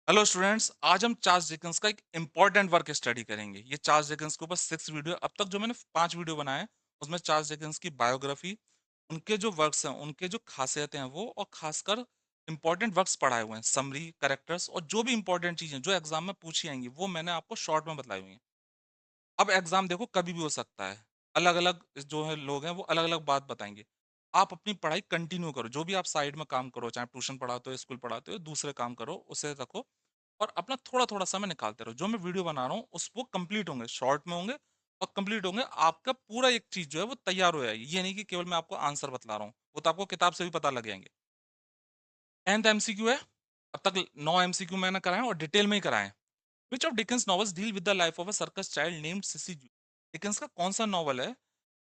Hello students, आज हम Charles Dickens का एक इंपॉर्टेंट वर्क स्टडी करेंगे। ये चार्ल्स डिकेंस के ऊपर 6 वीडियो, अब तक जो मैंने 5 वीडियो बनाए हैं उसमें चार्ल्स डिकेंस की बायोग्राफी, उनके जो वर्क्स हैं, उनके जो खासियतें हैं वो, और खासकर इंपॉर्टेंट वर्क्स पढ़ाए हुए हैं, समरी, कैरेक्टर्स और जो भी इंपॉर्टेंट चीजें जो एग्जाम में पूछी आएंगी वो मैंने आपको शॉर्ट में बताई हुई हैं। अब एग्जाम देखो कभी भी हो सकता है, अलग अलग जो है लोग हैं वो अलग अलग बात बताएंगे। आप अपनी पढ़ाई कंटिन्यू करो, जो भी आप साइड में काम करो, चाहे ट्यूशन पढ़ाते हो, स्कूल पढ़ाते हो, दूसरे काम करो, उसे रखो और अपना थोड़ा-थोड़ा समय निकालते रहो। जो मैं वीडियो बना रहा हूँ उस वो कंप्लीट होंगे, शॉर्ट में होंगे और कंप्लीट होंगे। आपका पूरा एक चीज़ जो है वो तैयार हो जाएगी। ये नहीं कि केवल मैं आपको आंसर बतला रहा हूँ, वो तो आपको किताब से भी पता लग जाएँगे। 10th एमसीक्यू है, अब तक 9 एमसीक्यू मैंने कराए हैं और डिटेल में ही कराए हैं। Which of Dickens novels deal with the life of a circus child named Sissy Jupe? Dickens का कौन सा नॉवल है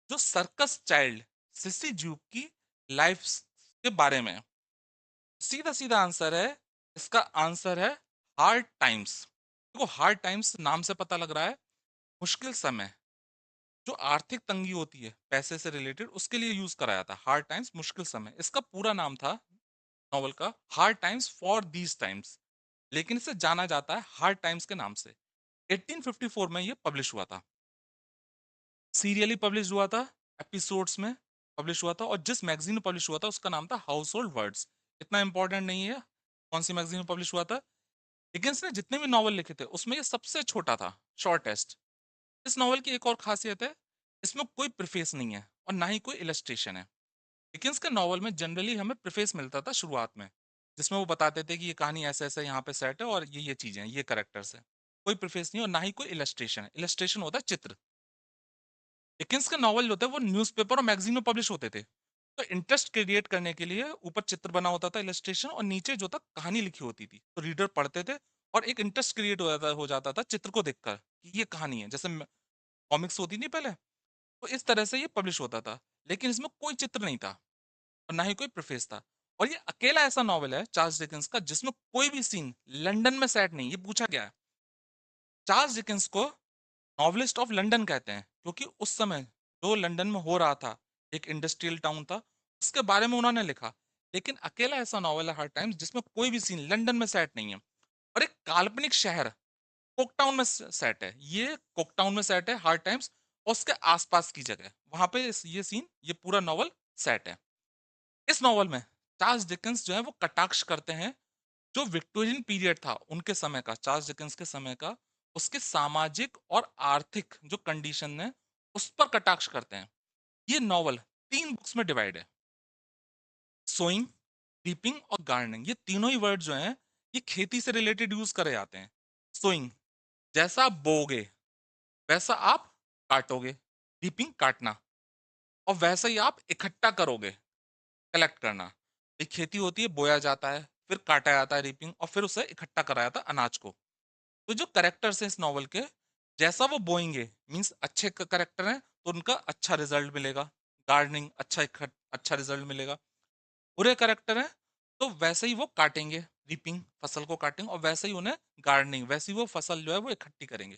जो सर्कस चाइल्ड सिसी जू की लाइफ के बारे में है? सीधा-सीधा आंसर है, इसका आंसर है हार्ड टाइम्स। देखो हार्ड टाइम्स नाम से पता लग रहा है मुश्किल समय, जो आर्थिक तंगी होती है पैसे से रिलेटेड उसके लिए यूज कराया था हार्ड टाइम्स, मुश्किल समय। इसका पूरा नाम था नॉवल का hard times for these times, लेकिन इसे जाना जाता है हार्ड टाइम्स के नाम से। 1854 में ये पब्लिश हुआ था, सीरियली पब्लिश हुआ था, एपिसोड्स में पब्लिश हुआ था, और जिस मैगजीन में पब्लिश हुआ था उसका नाम था हाउस होल्ड वर्ड्स। इतना इंपॉर्टेंट नहीं है कौन सी मैगजीन में पब्लिश हुआ था। डिकेंस ने जितने भी नॉवल लिखे थे उसमें ये सबसे छोटा था, शॉर्टेस्ट। इस नॉवल की एक और खासियत है, इसमें कोई प्रीफेस नहीं है और ना ही कोई इलस्ट्रेशन है। डिकेंस के नॉवल में जनरली हमें प्रीफेस मिलता था शुरुआत में, जिसमें वो बताते थे कि ये कहानी ऐसे ऐसे यहाँ पे सेट है और ये चीजें हैं, ये करेक्टर्स हैं। कोई प्रीफेस नहीं और ना ही कोई इलस्ट्रेशन है। इलस्ट्रेशन होता है चित्र। डिकेंस के नॉवल जो होते हैं वो न्यूज़पेपर और मैगजीन में पब्लिश होते थे, तो इंटरेस्ट क्रिएट करने के लिए ऊपर चित्र बना होता था, इलस्ट्रेशन, और नीचे जो था कहानी लिखी होती थी, तो रीडर पढ़ते थे और एक इंटरेस्ट क्रिएट हो जाता था चित्र को देखकर कि ये कहानी है, जैसे कॉमिक्स होती थी पहले। तो इस तरह से ये पब्लिश होता था, लेकिन इसमें कोई चित्र नहीं था और ना ही कोई प्रेफेस था। और ये अकेला ऐसा नॉवल है चार्ल्स डिकेंस का जिसमें कोई भी सीन लंदन में सेट नहीं। ये पूछा गया है, चार्ल्स डिकेंस को नॉवलिस्ट ऑफ लंदन कहते हैं क्योंकि उस समय जो लंदन में हो रहा था, एक इंडस्ट्रियल टाउन था, उसके बारे में उन्होंने लिखा। लेकिन अकेला ऐसा नॉवल है हर टाइम्स जिसमें कोई भी सीन लंदन में सेट नहीं है, और एक काल्पनिक शहर कोकटाउन में सेट है। ये कोकटाउन में सेट है हार्ड टाइम्स, और उसके आसपास की जगह वहां पे ये सीन, ये पूरा नॉवल सेट है। इस नॉवल में चार्ल्स डिकेंस जो है वो कटाक्ष करते हैं जो विक्टोरियन पीरियड था उनके समय का, चार्ल्स डिकेंस के समय का, उसके सामाजिक और आर्थिक जो कंडीशन है उस पर कटाक्ष करते हैं। ये नॉवल 3 बुक्स में डिवाइड है, सोइंग, रीपिंग और गार्डनिंग। ये तीनों ही वर्ड जो हैं ये खेती से रिलेटेड यूज करे जाते हैं। सोइंग, जैसा आप बोओगे वैसा आप काटोगे, रीपिंग काटना, और वैसा ही आप इकट्ठा करोगे, कलेक्ट करना। एक खेती होती है, बोया जाता है, फिर काटा जाता है, रीपिंग, और फिर उसे इकट्ठा करा जाता है अनाज को। तो जो करेक्टर्स हैं इस नॉवल के, जैसा वो बोएंगे मीन्स अच्छे करेक्टर हैं तो उनका अच्छा रिजल्ट मिलेगा, गार्डनिंग अच्छा रिजल्ट मिलेगा। बुरे करेक्टर हैं तो वैसे ही वो काटेंगे, रीपिंग फसल को काटेंगे, और वैसे ही उन्हें गार्डनिंग, वैसे ही वो फसल जो है वो इकट्ठी करेंगे।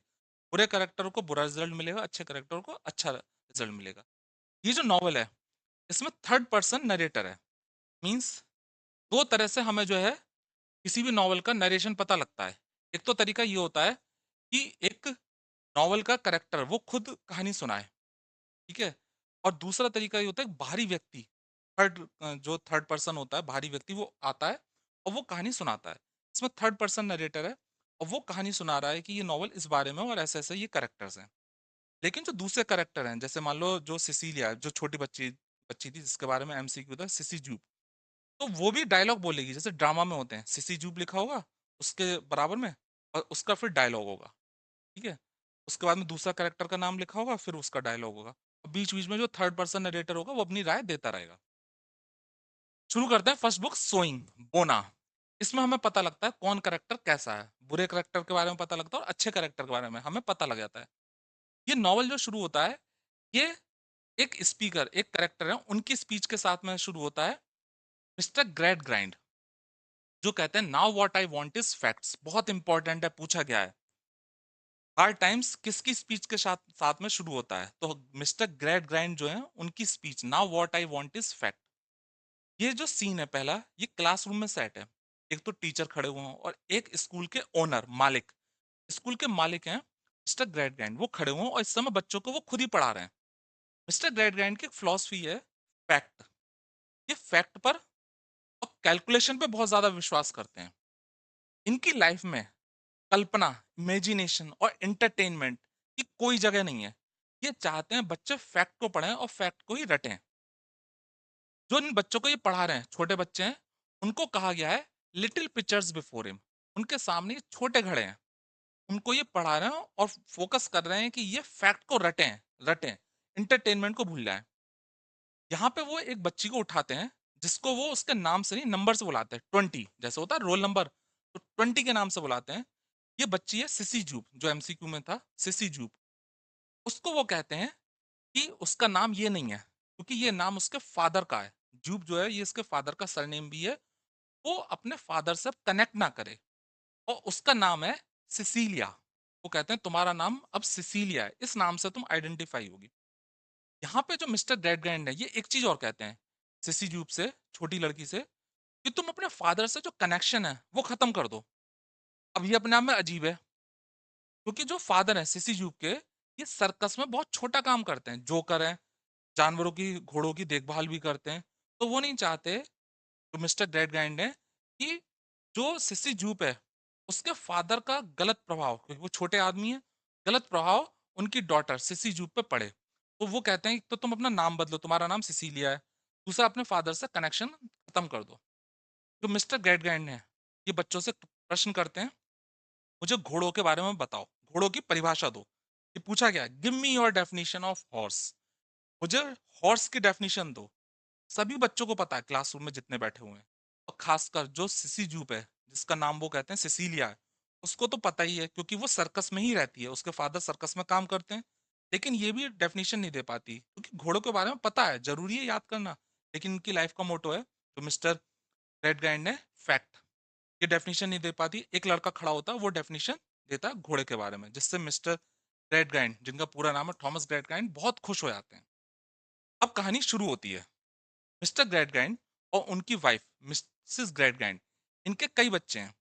बुरे करेक्टर को बुरा रिजल्ट मिलेगा, अच्छे करेक्टर को अच्छा रिजल्ट मिलेगा। ये जो नॉवल है इसमें थर्ड पर्सन नरेटर है, मीन्स दो तरह से हमें जो है किसी भी नॉवल का नरेशन पता लगता है। एक तो तरीका ये होता है कि एक नॉवल का करेक्टर वो खुद कहानी सुनाए, ठीक है, और दूसरा तरीका ये होता है बाहरी व्यक्ति, जो थर्ड पर्सन होता है, बाहरी व्यक्ति वो आता है और वो कहानी सुनाता है। इसमें थर्ड पर्सन नरेटर है और वो कहानी सुना रहा है कि ये नॉवल इस बारे में और ऐसे ऐसे ये करेक्टर्स हैं। लेकिन जो दूसरे करेक्टर हैं, जैसे मान लो जो सिसिलिया, जो छोटी बच्ची बच्ची थी जिसके बारे में एमसीक्यू था, सिसी जूब, तो वो भी डायलॉग बोलेगी जैसे ड्रामा में होते हैं, सिसी जूब लिखा होगा उसके बराबर में और उसका फिर डायलॉग होगा, ठीक है। उसके बाद में दूसरा कैरेक्टर का नाम लिखा होगा, फिर उसका डायलॉग होगा, और बीच बीच में जो थर्ड पर्सन नरेटर होगा वो अपनी राय देता रहेगा। शुरू करते हैं फर्स्ट बुक, सोइंग, बोना। इसमें हमें पता लगता है कौन करेक्टर कैसा है, बुरे करेक्टर के बारे में पता लगता है और अच्छे करेक्टर के बारे में हमें पता लग जाता है। ये नॉवल जो शुरू होता है, ये एक स्पीकर, एक करेक्टर है, उनकी स्पीच के साथ में शुरू होता है। मिस्टर ग्रेट ग्राइंड जो कहते हैं now what I want is facts, बहुत इंपॉर्टेंट है, पूछा गया है। हर टाइम्स किसकी स्पीच के साथ साथ में शुरू होता है, तो मिस्टर ग्रेट ग्राइंड जो है उनकी speech, now what I want is fact. ये जो सीन है पहला, ये क्लासरूम में सेट है। एक तो टीचर खड़े हुए हों और एक स्कूल के ओनर, मालिक, स्कूल के मालिक हैं मिस्टर ग्रेट ग्रैंड, वो खड़े हुए हों और इस समय बच्चों को वो खुद ही पढ़ा रहे हैं। मिस्टर ग्रेट ग्रैंड की एक फिलॉसफी है फैक्ट। ये फैक्ट पर और कैलकुलेशन पे बहुत ज्यादा विश्वास करते हैं। इनकी लाइफ में कल्पना, इमेजिनेशन और एंटरटेनमेंट की कोई जगह नहीं है। ये चाहते हैं बच्चे फैक्ट को पढ़ें और फैक्ट को ही रटें। जो इन बच्चों को ये पढ़ा रहे हैं, छोटे बच्चे हैं, उनको कहा गया है लिटिल पिक्चर्स बिफोर हिम। उनके सामने ये छोटे घड़े हैं, उनको ये पढ़ा रहे हैं और फोकस कर रहे हैं कि ये फैक्ट को रटें, रटें, एंटरटेनमेंट को भूल जाएं। यहाँ पे वो एक बच्ची को उठाते हैं, जिसको वो उसके नाम से नहीं, नंबर से बुलाते हैं, 20 जैसे होता है रोल नंबर, तो 20 के नाम से बुलाते हैं। ये बच्ची है सिसी जूप, जो एमसीक्यू में था, सिसी जूप। उसको वो कहते हैं कि उसका नाम ये नहीं है, क्योंकि ये नाम उसके फादर का है। जूप जो है ये इसके फादर का सरनेम भी है। वो अपने फादर से कनेक्ट ना करे, और उसका नाम है सिसीलिया। वो कहते हैं तुम्हारा नाम अब सिसीलिया है, इस नाम से तुम आइडेंटिफाई होगी। यहाँ पे जो मिस्टर डेड ग्रैंड है, ये एक चीज और कहते हैं सिसी जूप से, छोटी लड़की से, कि तुम अपने फादर से जो कनेक्शन है वो खत्म कर दो। अब ये अपने आप में अजीब है, क्योंकि जो फादर है सिसी जूप के, ये सर्कस में बहुत छोटा काम करते हैं, जोकर है, जानवरों की, घोड़ों की देखभाल भी करते हैं। तो वो नहीं चाहते, जो मिस्टर ग्रेट ग्रैंड है, कि जो सिसी जूप है उसके फादर का गलत प्रभाव, क्योंकि वो छोटे आदमी है, गलत प्रभाव उनकी डॉटर सिसी जूप पे पड़े। तो वो कहते हैं कि तो तुम अपना नाम बदलो, तुम्हारा नाम सिसीलिया है। दूसरा, अपने फादर से कनेक्शन खत्म कर दो। जो मिस्टर ग्रेट ग्रैंड है, ये बच्चों से प्रश्न करते हैं, मुझे घोड़ों के बारे में बताओ, घोड़ों की परिभाषा दो। ये पूछा गया, give me your definition of horse, मुझे हॉर्स की डेफिनेशन दो। सभी बच्चों को पता है, क्लासरूम में जितने बैठे हुए हैं, और खासकर जो सिसी जूप है, जिसका नाम वो कहते हैं सिसीलिया है, उसको तो पता ही है, क्योंकि वो सर्कस में ही रहती है, उसके फादर सर्कस में काम करते हैं। लेकिन ये भी डेफिनेशन नहीं दे पाती, क्योंकि घोड़ों के बारे में पता है, जरूरी है याद करना। लेकिन इनकी लाइफ का मोटो है, जो मिस्टर रेड गाइंड ने, फैक्ट। ये डेफिनेशन नहीं दे पाती। एक लड़का खड़ा होता है, वो डेफिनेशन देता है घोड़े के बारे में, जिससे मिस्टर ग्रेट गाइंड, जिनका पूरा नाम है थॉमस ग्रेट गाइंड, बहुत खुश हो जाते हैं। अब कहानी शुरू होती है। मिस्टर ग्रेट गाइंड और उनकी वाइफ मिसेस ग्रेट गाइंड, इनके कई बच्चे हैं,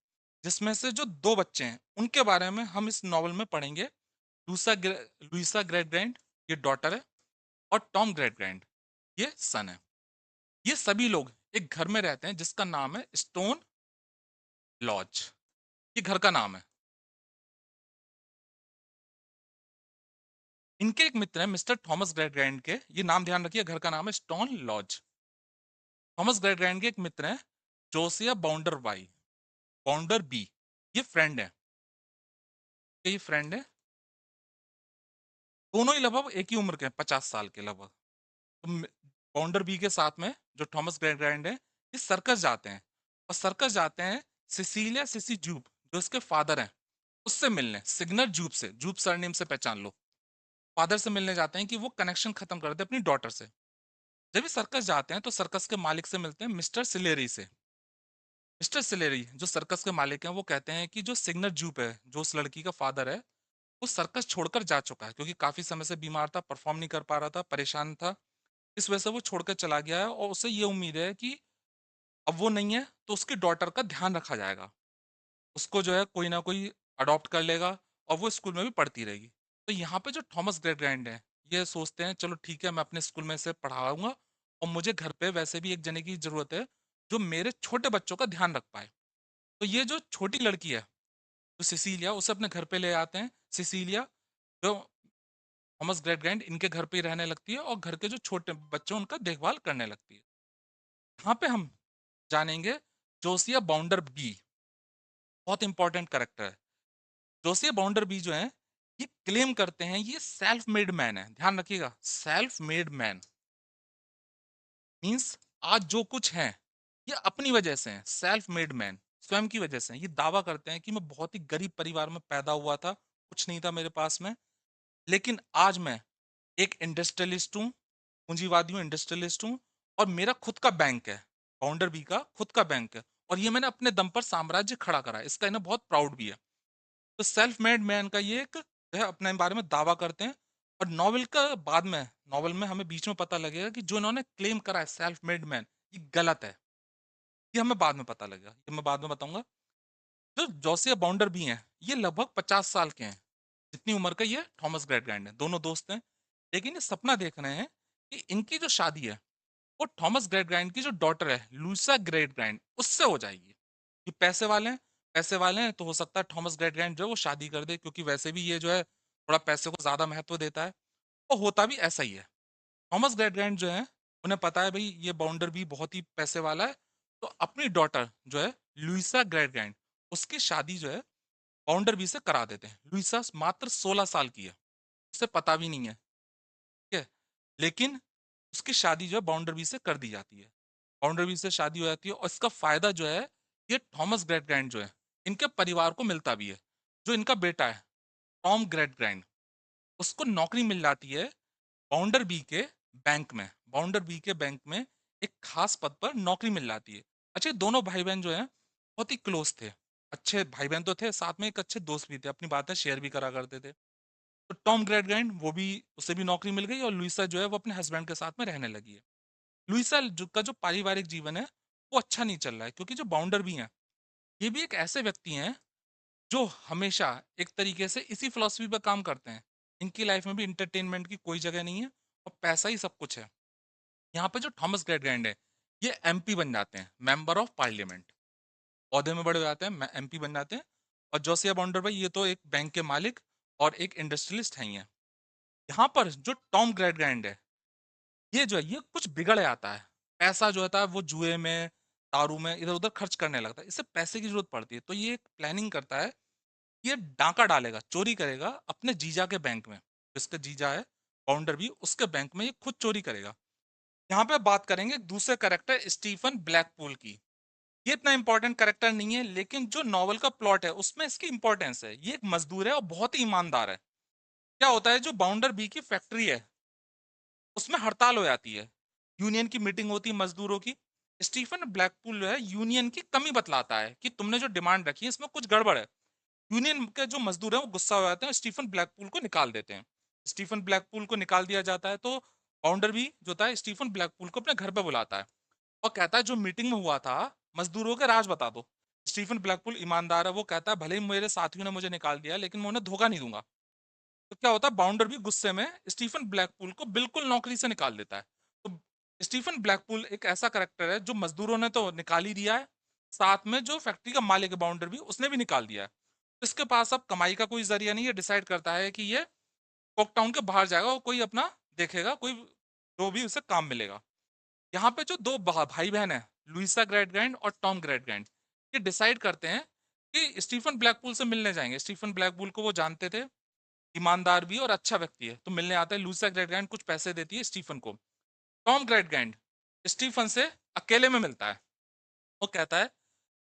जिसमें से जो दो बच्चे हैं उनके बारे में हम इस नॉवल में पढ़ेंगे। लुइसा ग्रेट ग्राइंड, ये डॉटर है, और टॉम ग्रेट ग्राइंड, ये सन है। ये सभी लोग एक घर में रहते हैं जिसका नाम है स्टोन लॉज। ये घर का नाम है। इनके एक मित्र हैं मिस्टर थॉमस ग्रेट ग्राइंड के, ये नाम ध्यान रखिए, घर का नाम है Stone Lodge. Thomas Gradgrind के एक मित्र हैं जोसिया बाउंडर बी, ये फ्रेंड है। ये फ्रेंड है, दोनों ही लगभग एक ही उम्र के हैं, 50 साल के लगभग। तो बाउंडर बी के साथ में जो थॉमस ग्रेट ग्राइंड है, ये सर्कस जाते हैं, और सर्कस जाते हैं सिसीलिया सिसी जूप, जो इसके फादर हैं, उससे मिलने, सिग्नर जूप से, जूप सरनेम से पहचान लो, फादर से मिलने जाते हैं कि वो कनेक्शन खत्म कर दे अपनी डॉटर से। जब ये सर्कस जाते हैं तो सर्कस के मालिक से मिलते हैं, मिस्टर सिलेरी से। मिस्टर सिलेरी, जो सर्कस के मालिक हैं, वो कहते हैं कि जो सिग्नर जूप है, जो उस लड़की का फादर है, वो सर्कस छोड़कर जा चुका है, क्योंकि काफी समय से बीमार था, परफॉर्म नहीं कर पा रहा था, परेशान था। इस वजह से वो छोड़कर चला गया है, और उसे ये उम्मीद है कि अब वो नहीं है तो उसकी डॉटर का ध्यान रखा जाएगा, उसको जो है कोई ना कोई अडॉप्ट कर लेगा, और वो स्कूल में भी पढ़ती रहेगी। तो यहाँ पे जो थॉमस ग्रेट ग्रैंड है, ये सोचते हैं चलो ठीक है, मैं अपने स्कूल में से पढ़ाऊंगा, और मुझे घर पे वैसे भी एक जने की जरूरत है जो मेरे छोटे बच्चों का ध्यान रख पाए। तो ये जो छोटी लड़की है, जो सिसीलिया, उसे अपने घर पे ले आते हैं। सिसीलिया, जो थॉमस ग्रेट ग्रैंड, इनके घर पे ही रहने लगती है, और घर के जो छोटे बच्चे हैं, उनका देखभाल करने लगती है। यहाँ पे हम जानेंगे जोसिया बाउंडर बी, बहुत इंपॉर्टेंट कैरेक्टर है। जोसिया बाउंडर बी जो है, ये क्लेम करते हैं ये सेल्फ मेड मैन है। ध्यान रखिएगा, सेल्फ मेड मैन मीन्स आज जो कुछ है ये अपनी वजह से है। सेल्फ मेड मैन, स्वयं की वजह से है। ये दावा करते हैं कि मैं बहुत ही गरीब परिवार में पैदा हुआ था, कुछ नहीं था मेरे पास में, लेकिन आज मैं एक इंडस्ट्रियलिस्ट हूँ, पूंजीवादी हूँ, इंडस्ट्रियलिस्ट हूँ, और मेरा खुद का बैंक है। बाउंडर बी का खुद का बैंक है, और ये मैंने अपने दम पर साम्राज्य खड़ा करा है, इसका इन्हें बहुत प्राउड भी है। तो सेल्फ मेड मैन का ये एक जो है अपने बारे में दावा करते हैं। और नॉवेल का बाद में, नॉवेल में हमें बीच में पता लगेगा कि जो इन्होंने क्लेम करा है सेल्फ मेड मैन, ये गलत है। ये हमें बाद में पता लगेगा, ये मैं बाद में बताऊंगा। जो जोसिया बाउंडर भी हैं, ये लगभग 50 साल के हैं, जितनी उम्र का ये थॉमस ग्रेटग्रैंड है, दोनों दोस्त हैं। लेकिन ये सपना देख रहे हैं कि इनकी जो शादी है वो थॉमस ग्रेटग्रैंड की जो डॉटर है लुइसा ग्रेटग्रैंड उससे हो जाएगी। ये पैसे वाले हैं, पैसे वाले हैं, तो हो सकता है थॉमस ग्रेटग्रैंड जो है वो शादी कर दे, क्योंकि वैसे भी ये जो है थोड़ा पैसे को ज्यादा महत्व देता है। और होता भी ऐसा ही है। थॉमस ग्रेटग्रैंड जो है, उन्हें पता है भाई ये बाउंडर भी बहुत ही पैसे वाला है, तो अपनी डॉटर जो है लुइसा ग्रेटग्रैंड, उसकी शादी जो है बाउंडर बी से करा देते हैं। लुइसा मात्र 16 साल की है, उसे पता भी नहीं है, ठीक है। लेकिन उसकी शादी जो है बाउंडर बी से कर दी जाती है। बाउंडर बी से शादी हो जाती है, और इसका फायदा जो है ये थॉमस ग्रेटग्रैंड जो है इनके परिवार को मिलता भी है। जो इनका बेटा है टॉम ग्रेटग्रैंड, उसको नौकरी मिल जाती है बाउंडर बी के बैंक में। बाउंडर बी के बैंक में एक खास पद पर नौकरी मिल जाती है। अच्छा, ये दोनों भाई बहन जो हैं बहुत ही क्लोज थे, अच्छे भाई बहन तो थे, साथ में एक अच्छे दोस्त भी थे, अपनी बातें शेयर भी करा करते थे। तो टॉम ग्रेटग्रैंड वो भी, उसे भी नौकरी मिल गई, और लुइसा जो है वो अपने हस्बैंड के साथ में रहने लगी है। लुइसा का जो पारिवारिक जीवन है वो अच्छा नहीं चल रहा है, क्योंकि जो बाउंडर भी हैं ये भी एक ऐसे व्यक्ति हैं जो हमेशा एक तरीके से इसी फिलॉसफी पर काम करते हैं। इनकी लाइफ में भी इंटरटेनमेंट की कोई जगह नहीं है, और पैसा ही सब कुछ है। यहाँ पे जो थॉमस ग्रेटग्रैंड है ये एमपी बन जाते हैं, मेंबर ऑफ पार्लियामेंट, पौधे में बड़े हो जाते हैं, एमपी बन जाते हैं। और जोसिया बाउंडर भाई ये तो एक बैंक के मालिक और एक इंडस्ट्रियलिस्ट हैं ही हैं। यहाँ पर जो टॉम ग्रेटग्रैंड है ये जो है ये कुछ बिगड़ जाता है। पैसा जो होता है वो जुए में, दारू में इधर उधर खर्च करने लगता है, इससे पैसे की जरूरत पड़ती है। तो ये एक प्लानिंग करता है, ये डाका डालेगा, चोरी करेगा अपने जीजा के बैंक में। जिसका जीजा है बाउंडर भी, उसके बैंक में ये खुद चोरी करेगा। यहाँ पे बात करेंगे एक दूसरे करेक्टर स्टीफन ब्लैकपूल की। ये इतना इंपॉर्टेंट करेक्टर नहीं है, लेकिन जो नॉवल का प्लॉट है उसमें इसकी इंपॉर्टेंस है। ये एक मजदूर है और बहुत ही ईमानदार है। क्या होता है, जो बाउंडर बी की फैक्ट्री है उसमें हड़ताल हो जाती है, यूनियन की मीटिंग होती है मजदूरों की। स्टीफन ब्लैकपूल जो है यूनियन की कमी बतलाता है कि तुमने जो डिमांड रखी है इसमें कुछ गड़बड़ है। यूनियन के जो मजदूर हैं वो गुस्सा हो जाते हैं, स्टीफन ब्लैकपूल को निकाल देते हैं। स्टीफन ब्लैकपूल को निकाल दिया जाता है, तो बाउंडर भी जो था स्टीफन ब्लैकपूल को अपने घर पे बुलाता है और कहता है जो मीटिंग में हुआ था मजदूरों के राज बता दो। स्टीफन ब्लैकपूल ईमानदार है, वो कहता है भले ही मेरे साथियों ने मुझे निकाल दिया लेकिन मैं उन्हें धोखा नहीं दूंगा। तो क्या होता है, बाउंडर भी गुस्से में स्टीफन ब्लैकपूल को बिल्कुल नौकरी से निकाल देता है। तो स्टीफन ब्लैकपूल एक ऐसा करेक्टर है जो मजदूरों ने तो निकाल ही दिया है, साथ में जो फैक्ट्री का मालिक है बाउंडर भी, उसने भी निकाल दिया है। तो इसके पास अब कमाई का कोई जरिया नहीं है, डिसाइड करता है कि ये कॉकटाउन के बाहर जाएगा और कोई अपना देखेगा, कोई जो भी उसे काम मिलेगा। यहाँ पे जो दो भाई बहन है लुइसा ग्रेटग्रैंड और टॉम ग्रेटग्रैंड, ये डिसाइड करते हैं कि स्टीफन ब्लैकपूल से मिलने जाएंगे। स्टीफन ब्लैकपूल को वो जानते थे, ईमानदार भी और अच्छा व्यक्ति है, तो मिलने आता है। लुइसा ग्रेटग्रैंड कुछ पैसे देती है स्टीफन को। टॉम ग्रेटग्रैंड स्टीफन से अकेले में मिलता है। वो कहता है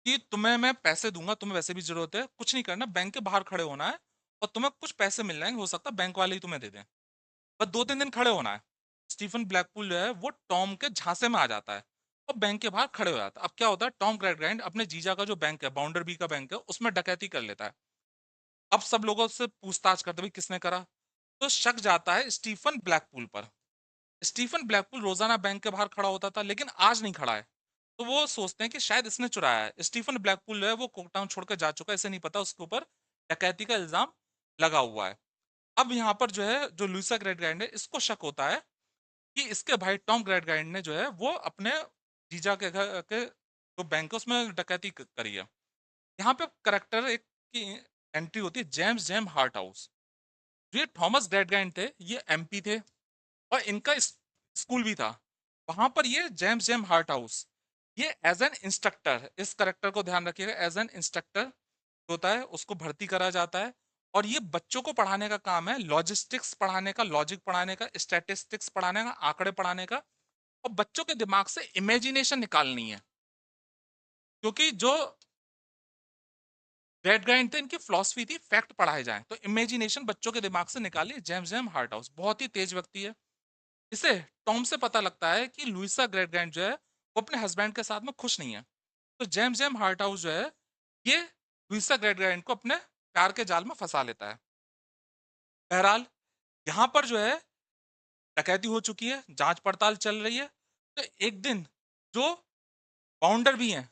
कि तुम्हें मैं पैसे दूंगा, तुम्हें वैसे भी जरूरत है, कुछ नहीं करना, बैंक के बाहर खड़े होना है और तुम्हें कुछ पैसे मिल जाएंगे, हो सकता है बैंक वाले ही तुम्हें दे दें, बस 2-3 दिन खड़े होना है। स्टीफन ब्लैकपूल जो है वो टॉम के झांसे में आ जाता है और बैंक के बाहर खड़े हो जाता है। अब क्या होता है, टॉम ग्रेटग्रैंड अपने जीजा का जो बैंक है बाउंडर बी का बैंक है उसमें डकैती कर लेता है। अब सब लोगों से पूछताछ करते भाई किसने करा, तो शक जाता है स्टीफन ब्लैकपूल पर। स्टीफन ब्लैकपूल रोजाना बैंक के बाहर खड़ा होता था लेकिन आज नहीं खड़ा है, तो वो सोचते हैं कि शायद इसने चुराया है। स्टीफन ब्लैकपूल जो है वो कोकटाउन छोड़कर जा चुका है, इसे नहीं पता उसके ऊपर डकैती का इल्जाम लगा हुआ है। अब यहाँ पर जो है जो लुइसा ग्रेटग्रैंड है इसको शक होता है कि इसके भाई टॉम ग्रेटग्रैंड ने जो है वो अपने जीजा के घर के जो बैंक है उसमें डकैती करी है। यहाँ पे करेक्टर एक की एंट्री होती है, जेम्स जेम हार्ट हाउस। जो ये थॉमस ग्रेटग्रैंड थे ये एमपी थे और इनका स्कूल भी था वहां पर। ये जेम्स जेम हार्ट हाउस ये एज एन इंस्ट्रक्टर, इस करेक्टर को ध्यान रखिएगा, एज एन इंस्ट्रक्टर होता है, उसको भर्ती करा जाता है। और ये बच्चों को पढ़ाने का काम है, लॉजिस्टिक्स पढ़ाने का, लॉजिक पढ़ाने का, स्टैटिस्टिक्स पढ़ाने का, आंकड़े पढ़ाने का, और बच्चों के दिमाग से इमेजिनेशन निकालनी है। क्योंकि जो रेड ग्राइंड थे इनकी फिलॉसफी थी फैक्ट पढ़ाए जाएं, तो इमेजिनेशन बच्चों के दिमाग से निकालिए। जेम्स जेम हार्ट हाउस बहुत ही तेज व्यक्ति है। इसे टॉम से पता लगता है कि लुइसा ग्रेटग्रैंड जो है वो अपने हस्बैंड के साथ में खुश नहीं है। तो जेम्स जेम हार्ट हाउस जो है ये लुइसा ग्रेटग्रैंड को अपने प्यार के जाल में फंसा लेता है। बहरहाल यहाँ पर जो है डकैती हो चुकी है, जांच पड़ताल चल रही है। तो एक दिन जो बाउंडर भी हैं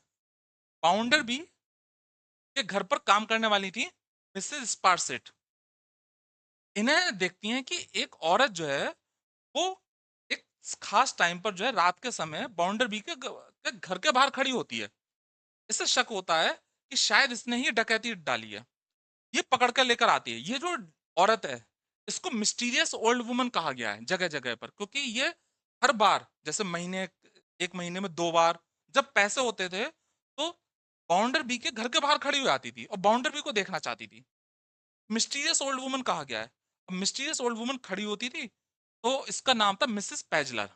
बाउंडर बी के घर पर काम करने वाली थी मिसेस स्पारसेट। इन्हें देखती हैं कि एक औरत जो है वो एक खास टाइम पर जो है रात के समय बाउंडर बी के घर के बाहर खड़ी होती है। इससे शक होता है कि शायद इसने ही डकैती डाली है। ये पकड़ कर लेकर आती है। ये जो औरत है इसको मिस्टीरियस ओल्ड वुमन कहा गया है जगह जगह पर, क्योंकि ये हर बार जैसे महीने एक महीने में 2 बार जब पैसे होते थे तो बाउंडर बी के घर के बाहर खड़ी हो जाती थी और बाउंडर बी को देखना चाहती थी। मिस्टीरियस ओल्ड वुमन कहा गया है। अब मिस्टीरियस ओल्ड वुमन खड़ी होती थी तो इसका नाम था मिसेस पैजलर।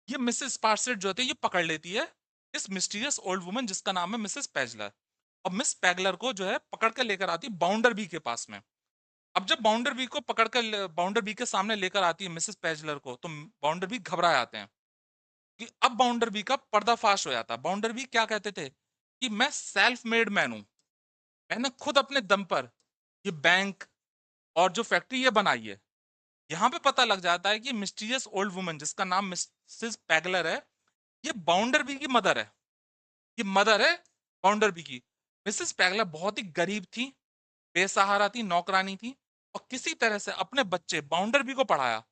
ये मिसेस पार्सेट जो थे ये पकड़ लेती है इस मिस्टीरियस ओल्ड वुमन जिसका नाम है मिसेस पैजलर। और मिस पैगलर को जो है पकड़ कर लेकर आती बाउंडर बी के पास में। अब जब बाउंडर बी को पकड़ कर बाउंडर बी के सामने लेकर आती है मिसेस पैजलर को तो बाउंडर बी घबरा जाते हैं कि अब बाउंडर बी का पर्दाफाश हो जाता है। बाउंडर बी क्या कहते थे कि मैं सेल्फ मेड मैन हूं, मैंने खुद अपने दम पर ये बैंक और जो फैक्ट्री ये बनाई है। यहाँ पे पता लग जाता है कि मिस्टीरियस ओल्ड वुमन जिसका नाम मिसेस पैगलर है ये बाउंडर बी की मदर है। ये मदर है बाउंडर बी की। मिसेस पैगलर बहुत ही गरीब थी, बेसहारा थी, नौकरानी थी और किसी तरह से अपने बच्चे बाउंडर बी को पढ़ाया,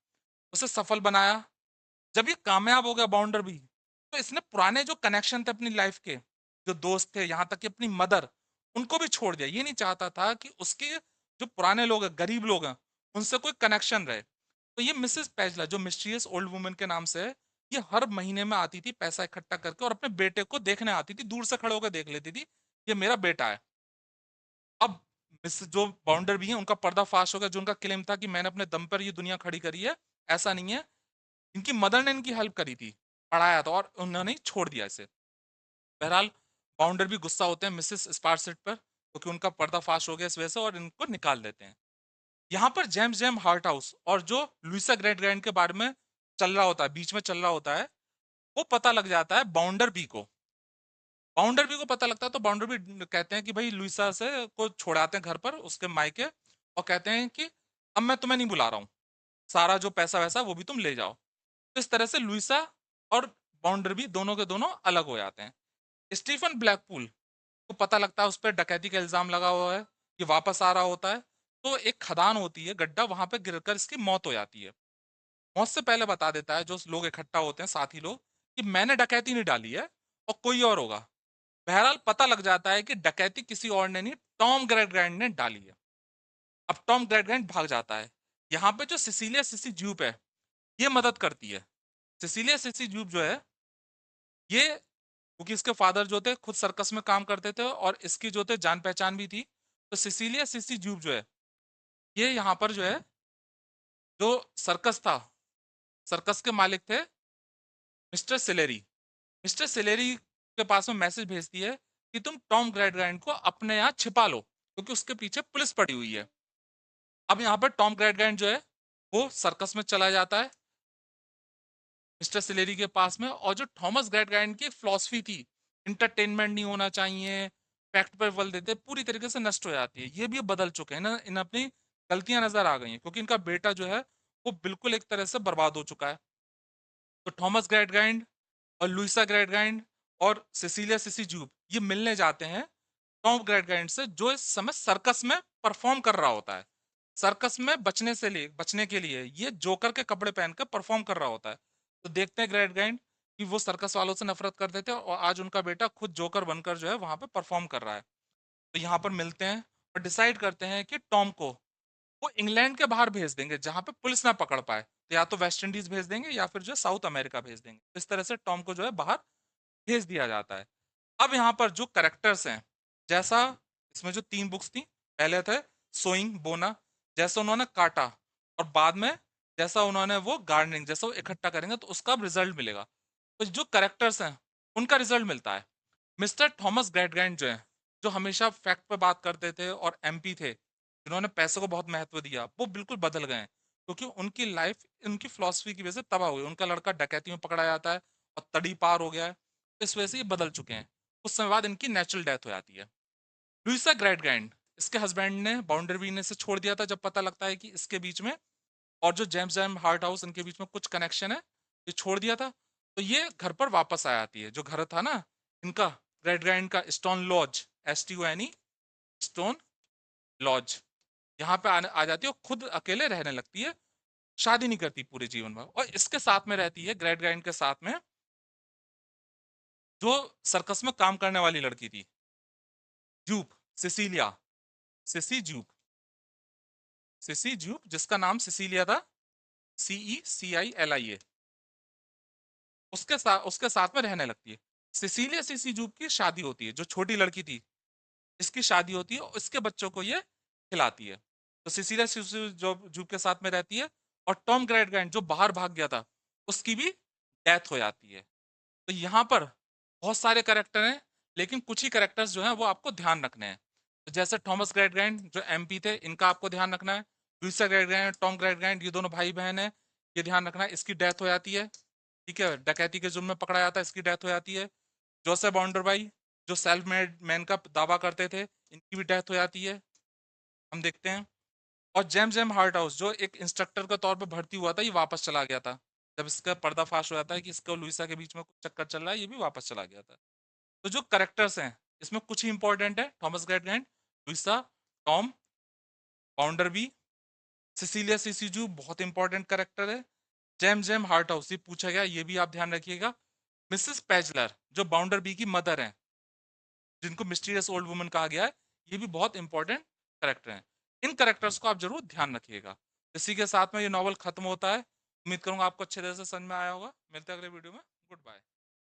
उसे सफल बनाया। जब ये कामयाब हो गया बाउंडर बी तो इसने पुराने जो कनेक्शन थे अपनी लाइफ के, जो दोस्त थे, यहाँ तक कि अपनी मदर, उनको भी छोड़ दिया। ये नहीं चाहता था कि उसके जो पुराने लोग हैं, गरीब लोग हैं, उनसे कोई कनेक्शन रहे। तो ये मिसेस पैजला जो मिस्टीरियस ओल्ड वुमन के नाम से है, ये हर महीने में आती थी पैसा इकट्ठा करके और अपने बेटे को देखने आती थी, दूर से खड़े होकर देख लेती थी ये मेरा बेटा है। अब मिस जो बाउंडर भी है उनका पर्दाफाश हो गया, जो उनका क्लेम था कि मैंने अपने दम पर ये दुनिया खड़ी करी है, ऐसा नहीं है। इनकी मदर ने इनकी हेल्प करी थी, पढ़ाया था और उन्होंने ही छोड़ दिया इसे। बहरहाल बाउंडर भी गुस्सा होते हैं मिसेस स्पारसेट पर क्योंकि उनका पर्दाफाश हो गया इस वजह से और इनको निकाल देते हैं। यहाँ पर जेम्स जेम हार्ट हाउस और जो लुइसा ग्रेट ग्रैंड के बारे में चल रहा होता है, बीच में चल रहा होता है, वो पता लग जाता है बाउंडर बी को। बाउंडर बी को पता लगता है तो बाउंडर बी कहते हैं कि भाई लुइसा से को छोड़ाते हैं घर पर उसके मायके और कहते हैं कि अब मैं तुम्हें नहीं बुला रहा हूँ, सारा जो पैसा वैसा वो भी तुम ले जाओ। तो इस तरह से लुइसा और बाउंडर बी दोनों के दोनों अलग हो जाते हैं। स्टीफन ब्लैकपूल को पता लगता है उस पर डकैती का इल्जाम लगा हुआ है, कि वापस आ रहा होता है तो एक खदान होती है, गड्ढा, वहां पे गिरकर इसकी मौत हो जाती है। मौत से पहले बता देता है जो लोग इकट्ठा होते हैं साथी लोग कि मैंने डकैती नहीं डाली है और कोई और होगा। बहरहाल पता लग जाता है कि डकैती किसी और ने नहीं, टॉम ग्रेट ने डाली है। अब टॉम ग्रेट भाग जाता है। यहाँ पे जो सिसिलिया सिसी जूप है ये मदद करती है। सिसिलिया सिसी जूप जो है ये, क्योंकि इसके फादर जो थे खुद सर्कस में काम करते थे और इसकी जो थे जान पहचान भी थी, तो सिसिलिया सिसी जूप जो है ये यहाँ पर जो है जो सर्कस था, सर्कस के मालिक थे मिस्टर सिलेरी। मिस्टर सिलेरी के पास में मैसेज भेजती है कि तुम टॉम ग्रेट को अपने यहाँ छिपा लो क्योंकि उसके पीछे पुलिस पड़ी हुई है। अब यहाँ पर टॉम ग्रेट जो है वो सर्कस में चला जाता है मिस्टर सिलेरी के पास में, और जो थॉमस ग्रेट की फिलॉसफी थी, इंटरटेनमेंट नहीं होना चाहिए, फैक्ट पर बल देते, पूरी तरीके से नष्ट हो जाती है। ये भी बदल चुके हैं ना, इन अपनी गलतियां नजर आ गई हैं क्योंकि इनका बेटा जो है वो बिल्कुल एक तरह से बर्बाद हो चुका है। तो थॉमस ग्रेट और लुइसा ग्रेट और सिसिलिया सिसी जूब ये मिलने जाते हैं टॉम ग्रेट से, जो इस समय सर्कस में परफॉर्म कर रहा होता है। सर्कस में बचने के लिए ये जोकर के कपड़े पहनकर परफॉर्म कर रहा होता है। तो देखते हैं ग्रेट कि वो सर्कस वालों से नफरत करते थे और आज उनका बेटा खुद जोकर बनकर जो है वहां पे परफॉर्म कर रहा है। तो यहाँ पर मिलते हैं और डिसाइड करते हैं कि टॉम को वो इंग्लैंड के बाहर भेज देंगे जहां पे पुलिस ना पकड़ पाए, तो या तो वेस्ट इंडीज भेज देंगे या फिर जो है साउथ अमेरिका भेज देंगे। इस तरह से टॉम को जो है बाहर भेज दिया जाता है। अब यहाँ पर जो करेक्टर्स हैं, जैसा इसमें जो 3 बुक्स थी, पहले थे सोइंग बोना, जैसे उन्होंने काटा, और बाद में जैसा उन्होंने वो गार्डनिंग जैसा वो इकट्ठा करेंगे तो उसका रिजल्ट मिलेगा। तो जो करेक्टर्स हैं उनका रिजल्ट मिलता है। मिस्टर थॉमस ग्रेट जो है, जो हमेशा फैक्ट पे बात करते थे और एमपी थे, जिन्होंने पैसे को बहुत महत्व दिया, वो बिल्कुल बदल गए हैं क्योंकि उनकी लाइफ उनकी फिलॉसफी की वजह से तबाह हुई। उनका लड़का डकैती में पकड़ा जाता है और तड़ी पार हो गया है, इस वजह से ये बदल चुके हैं। कुछ समय बाद इनकी नेचुरल डेथ हो जाती है। लुइसा ग्रेट इसके हस्बैंड ने बाउंडरी ने से छोड़ दिया था जब पता लगता है कि इसके बीच में और जो जेम्स जैम हार्ट हाउस इनके बीच में कुछ कनेक्शन है, ये छोड़ दिया था। तो ये घर पर वापस आ जाती है, जो घर था ना इनका, ग्रेटगाइंड का Stone Lodge, STONE, Stone Lodge, यहाँ पे आ जाती है और खुद अकेले रहने लगती है, शादी नहीं करती पूरे जीवन में। और इसके साथ में रहती है, ग्रेटगाइंड के साथ में, जो सर्कस में काम करने वाली लड़की थी, Jupe, Cecilia, Sissy Jupe, Sissy Jupe, जिसका नाम सिसिलिया था, CECILIA, उसके साथ में रहने लगती है। सिसिलिया सिसी जूप की शादी होती है, जो छोटी लड़की थी इसकी शादी होती है और इसके बच्चों को ये खिलाती है। तो सिसिलिया सिसी जो जूप के साथ में रहती है, और टॉम ग्रेटगाइंड जो बाहर भाग गया था, उसकी भी डेथ हो जाती है। तो यहाँ पर बहुत सारे कैरेक्टर हैं, लेकिन कुछ ही कैरेक्टर्स जो हैं वो आपको ध्यान रखने हैं। तो जैसे थॉमस ग्रेटगाइंड जो MP थे, इनका आपको ध्यान रखना है। लुइसा ग्रेटगाइंड, टॉम ग्रेटगाइंड, ये दोनों भाई बहन हैं, ये ध्यान रखना है। इसकी डेथ हो जाती है, ठीक है, डकैती के जुर्म में पकड़ा जाता है, इसकी डेथ हो जाती है। जोसेफ बाउंडरबाई जो सेल्फ मेड मैन का दावा करते थे, इनकी भी डेथ हो जाती है, हम देखते हैं। और जेम्स जेम हार्ट हाउस जो एक इंस्ट्रक्टर के तौर पर भर्ती हुआ था, ये वापस चला गया था। जब इसका पर्दाफाश हो जाता है कि इसका और लुइसा के बीच में कुछ चक्कर चल रहा है, ये भी वापस चला गया था। तो जो करेक्टर्स हैं इसमें कुछ ही इंपॉर्टेंट है, थॉमस ग्रेटगाइंड, लुइसा, टॉम, बाउंडरबी, सिसिलिया सिसीजू बहुत इंपॉर्टेंट करेक्टर है। जेम जेम हार्ट हाउस, ये पूछा गया, ये भी आप ध्यान रखिएगा। मिसेस पैजलर जो बाउंडरबी की मदर हैं, जिनको मिस्टीरियस ओल्ड वुमन कहा गया है, ये भी बहुत इंपॉर्टेंट करेक्टर हैं। इन करेक्टर्स को आप जरूर ध्यान रखिएगा। इसी के साथ में ये नॉवल खत्म होता है। उम्मीद करूंगा आपको अच्छे तरह से समझ में आया होगा। मिलते हैं अगले वीडियो में। Good bye.